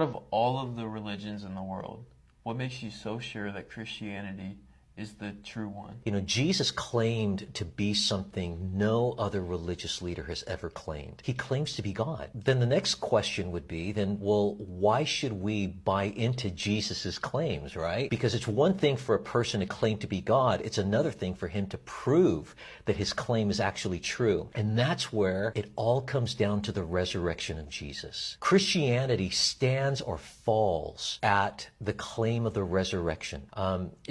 Of all of the religions in the world, what makes you so sure that Christianity is the true one? You know, Jesus claimed to be something no other religious leader has ever claimed. He claims to be God. Then the next question would be, well, why should we buy into Jesus's claims, right? Because it's one thing for a person to claim to be God. It's another thing for him to prove that his claim is actually true. And that's where it all comes down to the resurrection of Jesus. Christianity stands or falls at the claim of the resurrection.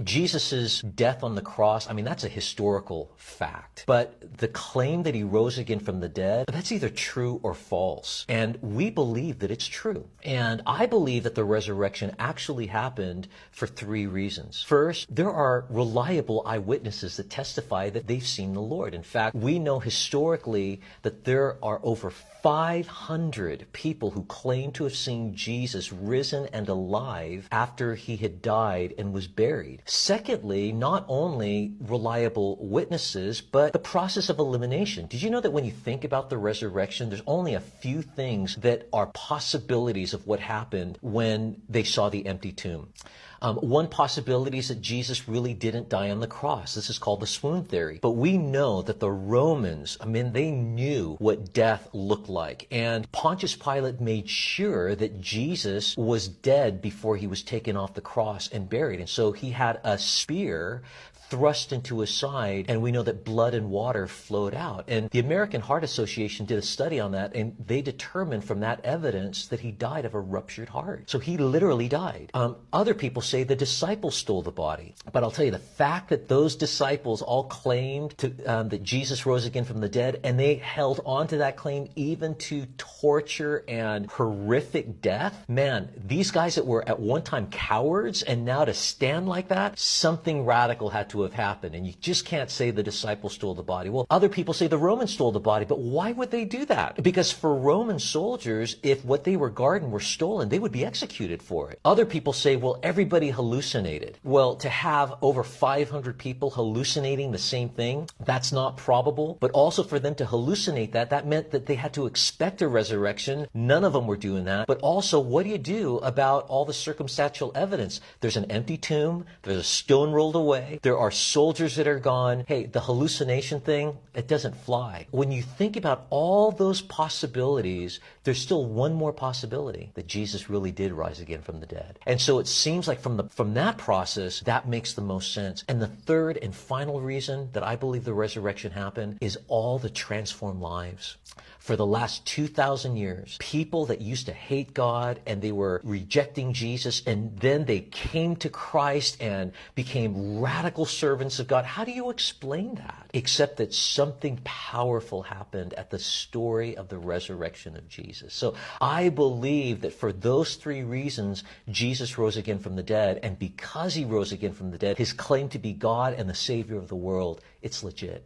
Jesus's death on the cross, I mean, that's a historical fact. But the claim that he rose again from the dead, that's either true or false. And we believe that it's true. And I believe that the resurrection actually happened for three reasons. First, there are reliable eyewitnesses that testify that they've seen the Lord. In fact, we know historically that there are over 500 people who claim to have seen Jesus risen and alive after he had died and was buried. Secondly, not only reliable witnesses, but the process of elimination. Did you know that when you think about the resurrection, there's only a few things that are possibilities of what happened when they saw the empty tomb? One possibility is that Jesus really didn't die on the cross. This is called the swoon theory. But we know that the Romans, I mean, they knew what death looked like. And Pontius Pilate made sure that Jesus was dead before he was taken off the cross and buried. And so he had a spear thrust into his side, and we know that blood and water flowed out. And the American Heart Association did a study on that, and they determined from that evidence that he died of a ruptured heart. So he literally died. Other people say the disciples stole the body. But I'll tell you, the fact that those disciples all claimed that Jesus rose again from the dead, and they held on to that claim even to torture and horrific death, man, these guys that were at one time cowards, and now to stand like that, something radical had to have happened. And you just can't say the disciples stole the body. Well, other people say the Romans stole the body, but why would they do that? Because for Roman soldiers, if what they were guarding were stolen, they would be executed for it. Other people say, well, everybody hallucinated. Well, to have over 500 people hallucinating the same thing, that's not probable. But also for them to hallucinate that meant that they had to expect a resurrection. None of them were doing that. But also, what do you do about all the circumstantial evidence? There's an empty tomb. There's a stone rolled away. There are soldiers that are gone. Hey, the hallucination thing, it doesn't fly. When you think about all those possibilities, there's still one more possibility, that Jesus really did rise again from the dead. And so it seems like from that process, that makes the most sense. And the third and final reason that I believe the resurrection happened is all the transformed lives. For the last 2,000 years, people that used to hate God and they were rejecting Jesus, and then they came to Christ and became radical servants of God. How do you explain that? Except that something powerful happened at the story of the resurrection of Jesus. So I believe that for those three reasons, Jesus rose again from the dead. And because he rose again from the dead, his claim to be God and the Savior of the world, it's legit.